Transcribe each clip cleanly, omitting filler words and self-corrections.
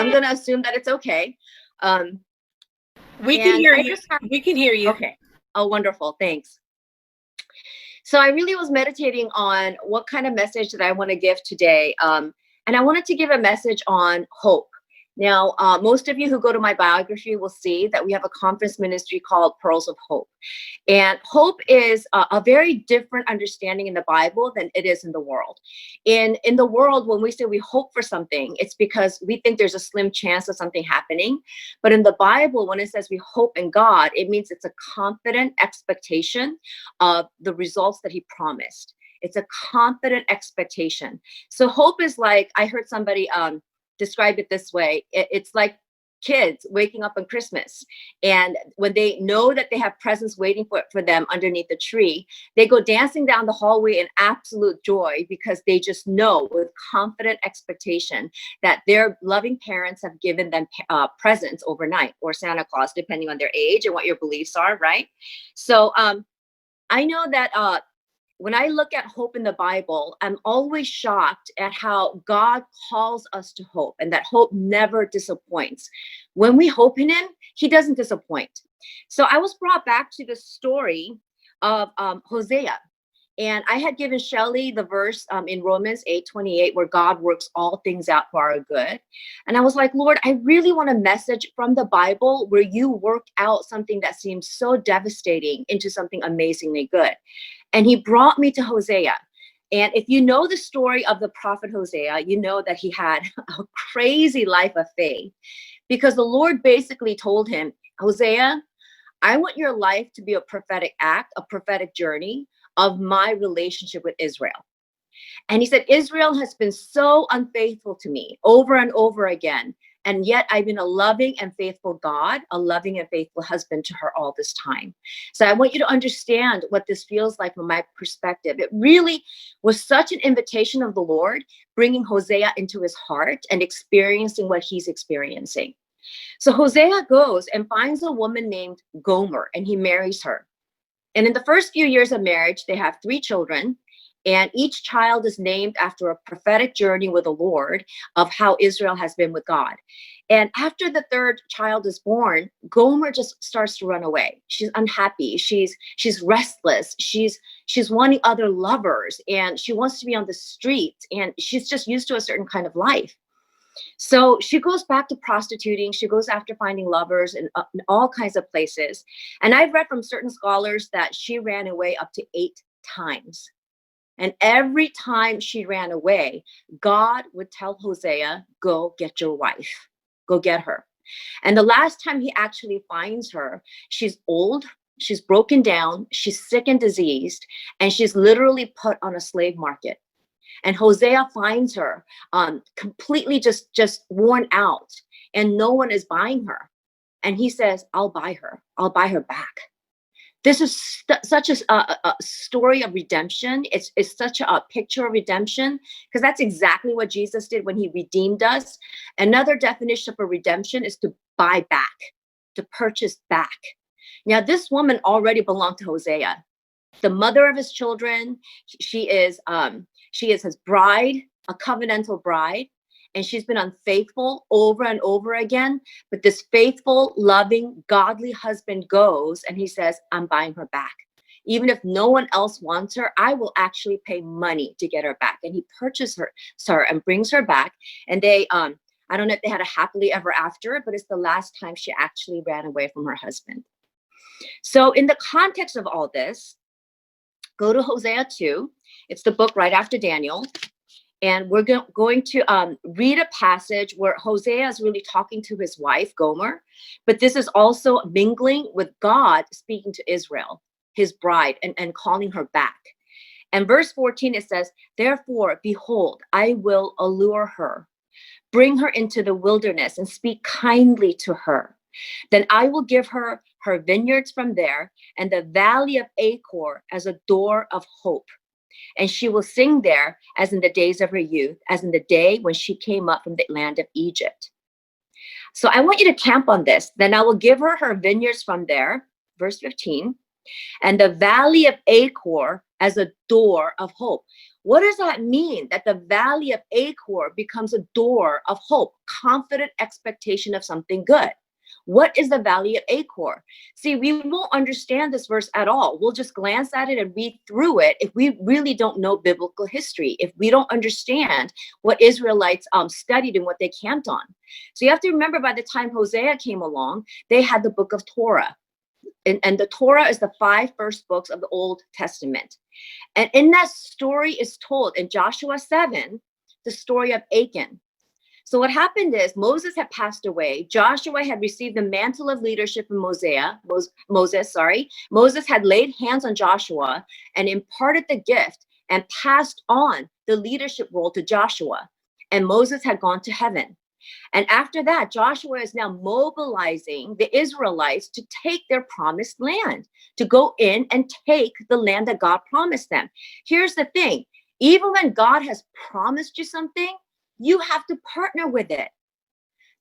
I'm going to assume that it's okay. We can hear you. We can hear you. Okay. Oh, wonderful. Thanks. So I really was meditating on what kind of message that I want to give today. And I wanted to give a message on hope. Now, most of you who go to my biography will see that we have a conference ministry called Pearls of Hope. And hope is a very different understanding in the Bible than it is in the world. In the world, when we say we hope for something, it's because we think there's a slim chance of something happening. But in the Bible, when it says we hope in God, it means it's a confident expectation of the results that he promised. It's a confident expectation. So hope is like, I heard somebody describe it this way. It's like kids waking up on Christmas, and when they know that they have presents waiting for them underneath the tree, they go dancing down the hallway in absolute joy because they just know with confident expectation that their loving parents have given them presents overnight, or Santa Claus, depending on their age and what your beliefs are, right? So I know that when I look at hope in the Bible, I'm always shocked at how God calls us to hope, and that hope never disappoints. When we hope in him, he doesn't disappoint. So I was brought back to the story of Hosea. And I had given Shelley the verse in Romans 8:28, where God works all things out for our good. And I was like, Lord, I really want a message from the Bible where you work out something that seems so devastating into something amazingly good. And he brought me to Hosea. And if you know the story of the prophet Hosea, you know that he had a crazy life of faith, because the Lord basically told him, Hosea, I want your life to be a prophetic act, a prophetic journey of my relationship with Israel. And he said, Israel has been so unfaithful to me over and over again. And yet I've been a loving and faithful God, a loving and faithful husband to her all this time. So I want you to understand what this feels like from my perspective. It really was such an invitation of the Lord, bringing Hosea into his heart and experiencing what he's experiencing. So Hosea goes and finds a woman named Gomer, and he marries her. And in the first few years of marriage, they have 3 children. And each child is named after a prophetic journey with the Lord of how Israel has been with God. And after the 3rd child is born, Gomer just starts to run away. She's unhappy. She's restless. She's wanting other lovers, and she wants to be on the streets, and she's just used to a certain kind of life. So she goes back to prostituting. She goes after finding lovers in all kinds of places. And I've read from certain scholars that she ran away up to 8 times. And every time she ran away, God would tell Hosea, go get your wife, go get her. And the last time he actually finds her, she's old, she's broken down, she's sick and diseased, and she's literally put on a slave market. And Hosea finds her completely just worn out, and no one is buying her. And he says, I'll buy her. I'll buy her back. This is such a story of redemption. It's such a picture of redemption, because that's exactly what Jesus did when he redeemed us. Another definition for redemption is to buy back, to purchase back. Now, this woman already belonged to Hosea, the mother of his children. She is his bride, a covenantal bride. And she's been unfaithful over and over again. But this faithful, loving, godly husband goes and he says, I'm buying her back. Even if no one else wants her, I will actually pay money to get her back. And he purchases her and brings her back. And they, I don't know if they had a happily ever after, but it's the last time she actually ran away from her husband. So in the context of all this, go to Hosea 2. It's the book right after Daniel. And we're going to read a passage where Hosea is really talking to his wife, Gomer. But this is also mingling with God speaking to Israel, his bride, and calling her back. And verse 14, it says, therefore, behold, I will allure her, bring her into the wilderness and speak kindly to her. Then I will give her her vineyards from there and the valley of Achor as a door of hope. And she will sing there as in the days of her youth, as in the day when she came up from the land of Egypt. So I want you to camp on this. Then I will give her her vineyards from there, verse 15, and the valley of Achor as a door of hope. What does that mean? That the valley of Achor becomes a door of hope, confident expectation of something good. What is the valley of Achor? See, we won't understand this verse at all. We'll just glance at it and read through it if we really don't know biblical history, if we don't understand what Israelites studied and what they camped on. So you have to remember, by the time Hosea came along, they had the book of Torah. And the Torah is the 5 first books of the Old Testament. And in that story is told in Joshua 7, the story of Achan. So what happened is Moses had passed away. Joshua had received the mantle of leadership from Moses. Moses had laid hands on Joshua and imparted the gift and passed on the leadership role to Joshua. And Moses had gone to heaven. And after that, Joshua is now mobilizing the Israelites to take their promised land, to go in and take the land that God promised them. Here's the thing. Even when God has promised you something, you have to partner with it.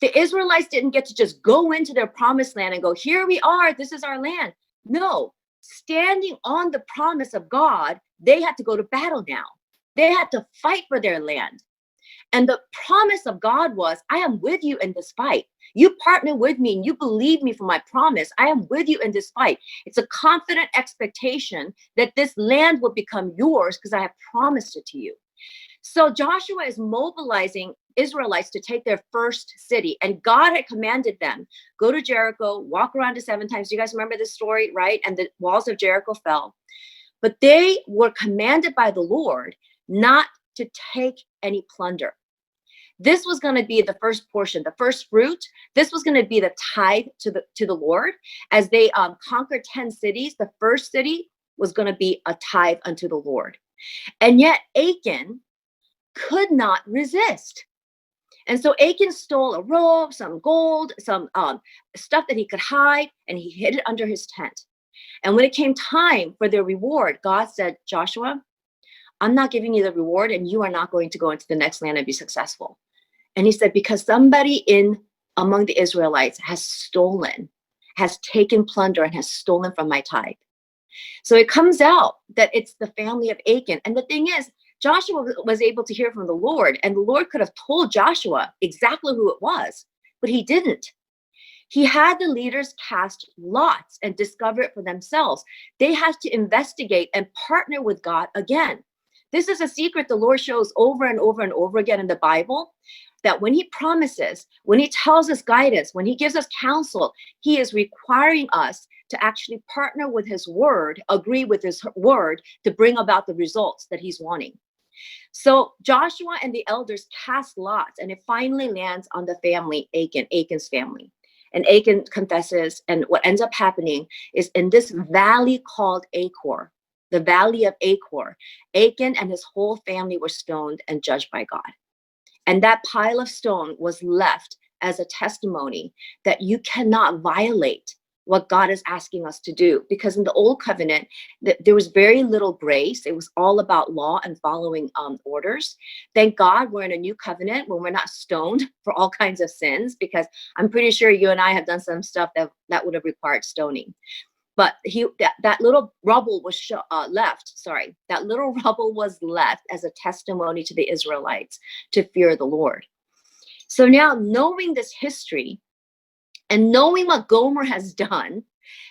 The Israelites didn't get to just go into their promised land and go, here we are, this is our land. No, standing on the promise of God, they had to go to battle now. They had to fight for their land. And the promise of God was, I am with you in this fight. You partner with me and you believe me for my promise. I am with you in this fight. It's a confident expectation that this land will become yours because I have promised it to you. So Joshua is mobilizing Israelites to take their first city. And God had commanded them, go to Jericho, walk around it 7 times. Do you guys remember this story, right? And the walls of Jericho fell. But they were commanded by the Lord not to take any plunder. This was going to be the first portion, the first fruit. This was going to be the tithe to the Lord. As they conquered 10 cities, the first city was going to be a tithe unto the Lord. And yet Achan could not resist. And so Achan stole a robe, some gold, some stuff that he could hide, and he hid it under his tent. And when it came time for their reward, God said, Joshua, I'm not giving you the reward, and you are not going to go into the next land and be successful. And he said, because somebody among the Israelites has taken plunder and has stolen from my tithe. So it comes out that it's the family of Achan. And the thing is, Joshua was able to hear from the Lord, and the Lord could have told Joshua exactly who it was, but he didn't. He had the leaders cast lots and discover it for themselves. They had to investigate and partner with God again. This is a secret the Lord shows over and over and over again in the Bible, that when he promises, when he tells us guidance, when he gives us counsel, he is requiring us to actually partner with his word, agree with his word to bring about the results that he's wanting. So Joshua and the elders cast lots, and it finally lands on the family, Achan's family. And Achan confesses, and what ends up happening is in this valley called Achor, the valley of Achor, Achan and his whole family were stoned and judged by God. And that pile of stone was left as a testimony that you cannot violate what God is asking us to do. Because in the old covenant, there was very little grace. It was all about law and following orders. Thank God we're in a new covenant when we're not stoned for all kinds of sins, because I'm pretty sure you and I have done some stuff that would have required stoning. But that little rubble was left. That little rubble was left as a testimony to the Israelites to fear the Lord. So now, knowing this history and knowing what Gomer has done,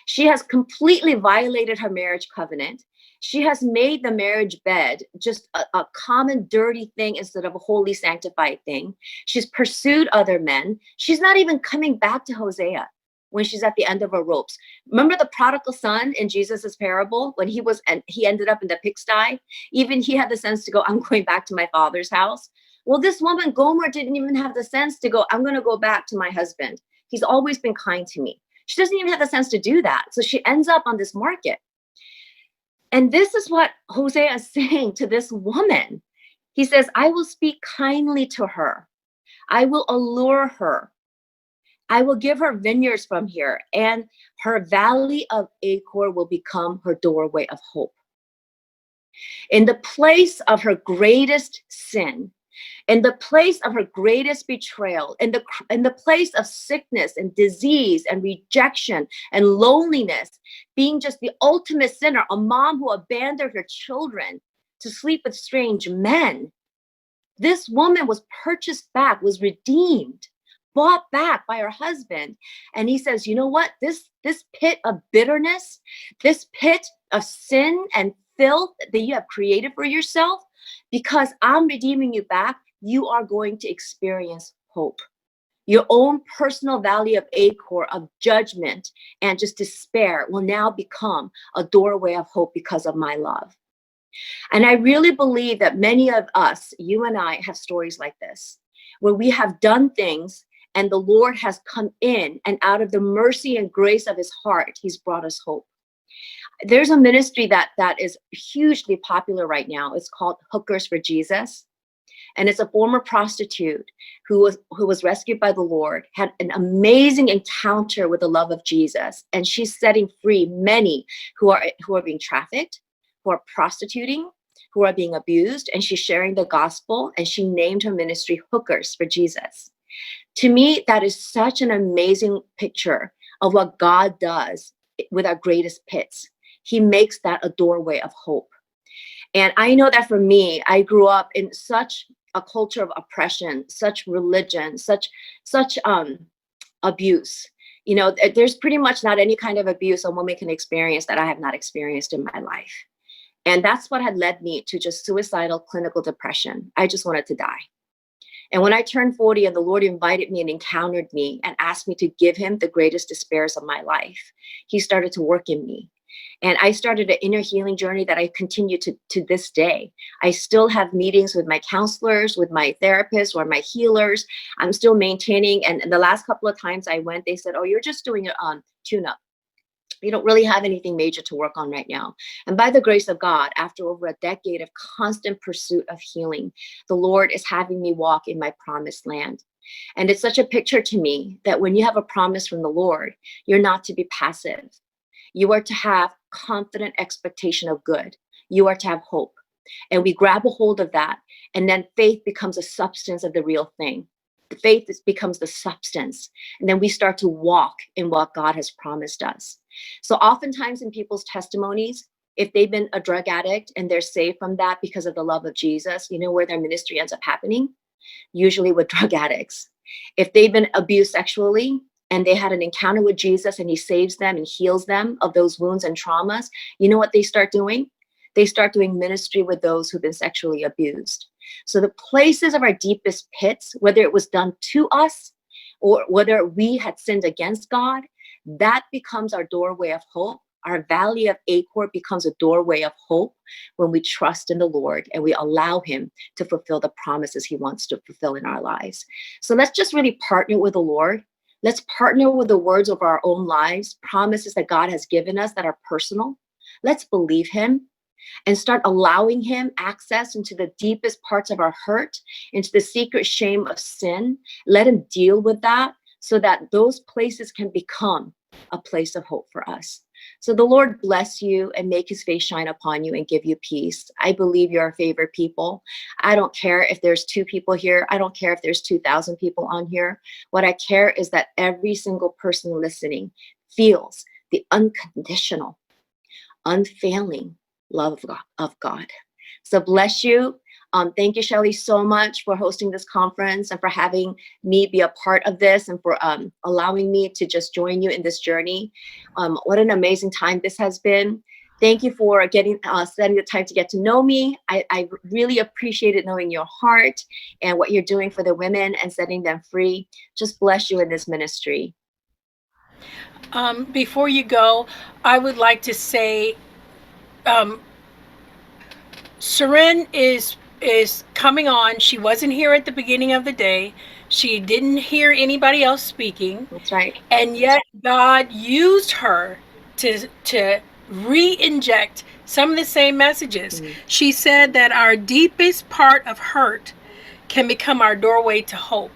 she has completely violated her marriage covenant. She has made the marriage bed just a common dirty thing instead of a holy sanctified thing. She's pursued other men. She's not even coming back to Hosea when she's at the end of her ropes. Remember the prodigal son in Jesus's parable when he ended up in the pigsty? Even he had the sense to go, I'm going back to my father's house. Well, this woman, Gomer, didn't even have the sense to go, I'm going to go back to my husband. He's always been kind to me. She doesn't even have the sense to do that. So she ends up on this market. And this is what Hosea is saying to this woman. He says, I will speak kindly to her. I will allure her. I will give her vineyards from here, and her valley of Achor will become her doorway of hope. In the place of her greatest sin, in the place of her greatest betrayal, in the place of sickness and disease and rejection and loneliness, being just the ultimate sinner, a mom who abandoned her children, to sleep with strange men. This woman was purchased back, was redeemed, bought back by her husband. And he says, you know what? This pit of bitterness, this pit of sin and filth that you have created for yourself, because I'm redeeming you back, you are going to experience hope. Your own personal valley of Achor, of judgment and just despair will now become a doorway of hope because of my love. And I really believe that many of us, you and I, have stories like this, where we have done things and the Lord has come in, and out of the mercy and grace of his heart, he's brought us hope. There's a ministry that is hugely popular right now. It's called Hookers for Jesus. And it's a former prostitute who was rescued by the Lord, had an amazing encounter with the love of Jesus. And she's setting free many who are being trafficked, who are prostituting, who are being abused. And she's sharing the gospel, and she named her ministry Hookers for Jesus. To me, that is such an amazing picture of what God does with our greatest pits. He makes that a doorway of hope. And I know that for me, I grew up in such a culture of oppression, such religion, such abuse. You know, there's pretty much not any kind of abuse a woman can experience that I have not experienced in my life. And that's what had led me to just suicidal clinical depression. I just wanted to die. And when I turned 40 and the Lord invited me and encountered me and asked me to give him the greatest despairs of my life, he started to work in me. And I started an inner healing journey that I continue to this day. I still have meetings with my counselors, with my therapists or my healers. I'm still maintaining. And the last couple of times I went, they said, oh, you're just doing a tune-up. You don't really have anything major to work on right now. And by the grace of God, after over a decade of constant pursuit of healing, the Lord is having me walk in my promised land. And it's such a picture to me that when you have a promise from the Lord, you're not to be passive. You are to have confident expectation of good. You are to have hope. And we grab a hold of that. And then faith becomes a substance of the real thing. Faith becomes the substance. And then we start to walk in what God has promised us. So oftentimes in people's testimonies, if they've been a drug addict and they're saved from that because of the love of Jesus, you know where their ministry ends up happening? Usually with drug addicts. If they've been abused sexually, and they had an encounter with Jesus and he saves them and heals them of those wounds and traumas, you know what they start doing? They start doing ministry with those who've been sexually abused. So the places of our deepest pits, whether it was done to us or whether we had sinned against God, that becomes our doorway of hope. Our valley of Achor becomes a doorway of hope when we trust in the Lord and we allow him to fulfill the promises he wants to fulfill in our lives. So let's just really partner with the Lord. Let's partner with the words of our own lives, promises that God has given us that are personal. Let's believe him and start allowing him access into the deepest parts of our hurt, into the secret shame of sin. Let him deal with that so that those places can become a place of hope for us. So the Lord bless you and make his face shine upon you and give you peace. I believe you're our favorite people. I don't care if there's 2 people here. I don't care if there's 2,000 people on here. What I care is that every single person listening feels the unconditional, unfailing love of God. So bless you. Thank you, Shelley, so much for hosting this conference and for having me be a part of this and for allowing me to just join you in this journey. What an amazing time this has been. Thank you for spending the time to get to know me. I really appreciated knowing your heart and what you're doing for the women and setting them free. Just bless you in this ministry. Before you go, I would like to say, Soorin is coming on. She wasn't here at the beginning of the day. She didn't hear anybody else speaking. That's right. And yet God used her to re-inject some of the same messages. Mm-hmm. She said that our deepest part of hurt can become our doorway to hope.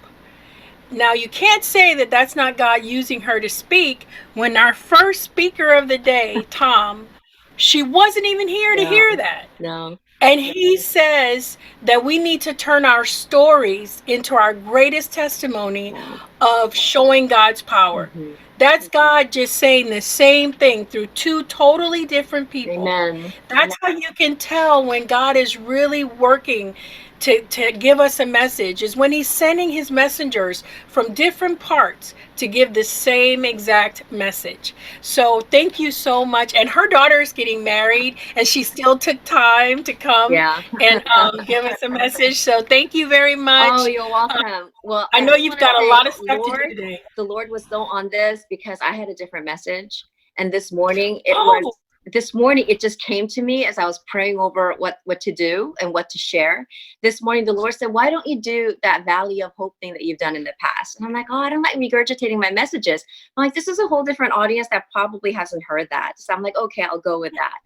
Now, you can't say that that's not God using her to speak when our first speaker of the day, Tom, she wasn't even here to hear that. No. And he says that we need to turn our stories into our greatest testimony of showing God's power. Mm-hmm. That's God just saying the same thing through two totally different people. Amen. That's how you can tell when God is really working to give us a message, is when he's sending his messengers from different parts to give the same exact message. So thank you so much. And her daughter is getting married, and she still took time to come Yeah. and give us a message. So thank you very Oh, much. you're welcome. Well, I I know just you've want to got a say, lot of stuff to do Lord, today. the Lord was so on this because I had a different message. And Oh, this morning it just came to me as I was praying over what to do and what to share. This morning the Lord said, why don't you do that Valley of Hope thing that you've done in the past? And I'm like, oh, I don't like regurgitating my messages. I'm like, this is a whole different audience that probably hasn't heard that. So I'm like, okay, I'll go with that.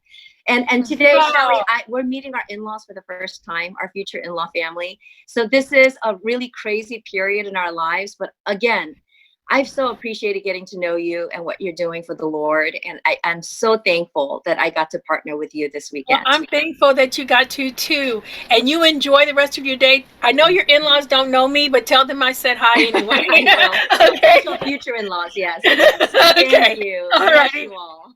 And today, Shelly, wow. we're meeting our in-laws for the first time, our future in-law family. So this is a really crazy period in our lives. But again, I've so appreciated getting to know you and what you're doing for the Lord. And I'm so thankful that I got to partner with you this Well, weekend. I'm thankful that you got to too. And you enjoy the rest of your day. I know your in laws don't know me, but tell them I said hi anyway. I will. Okay. Potential future in-laws. Yes, yes. Thank Okay. you. All Bless righty. you all.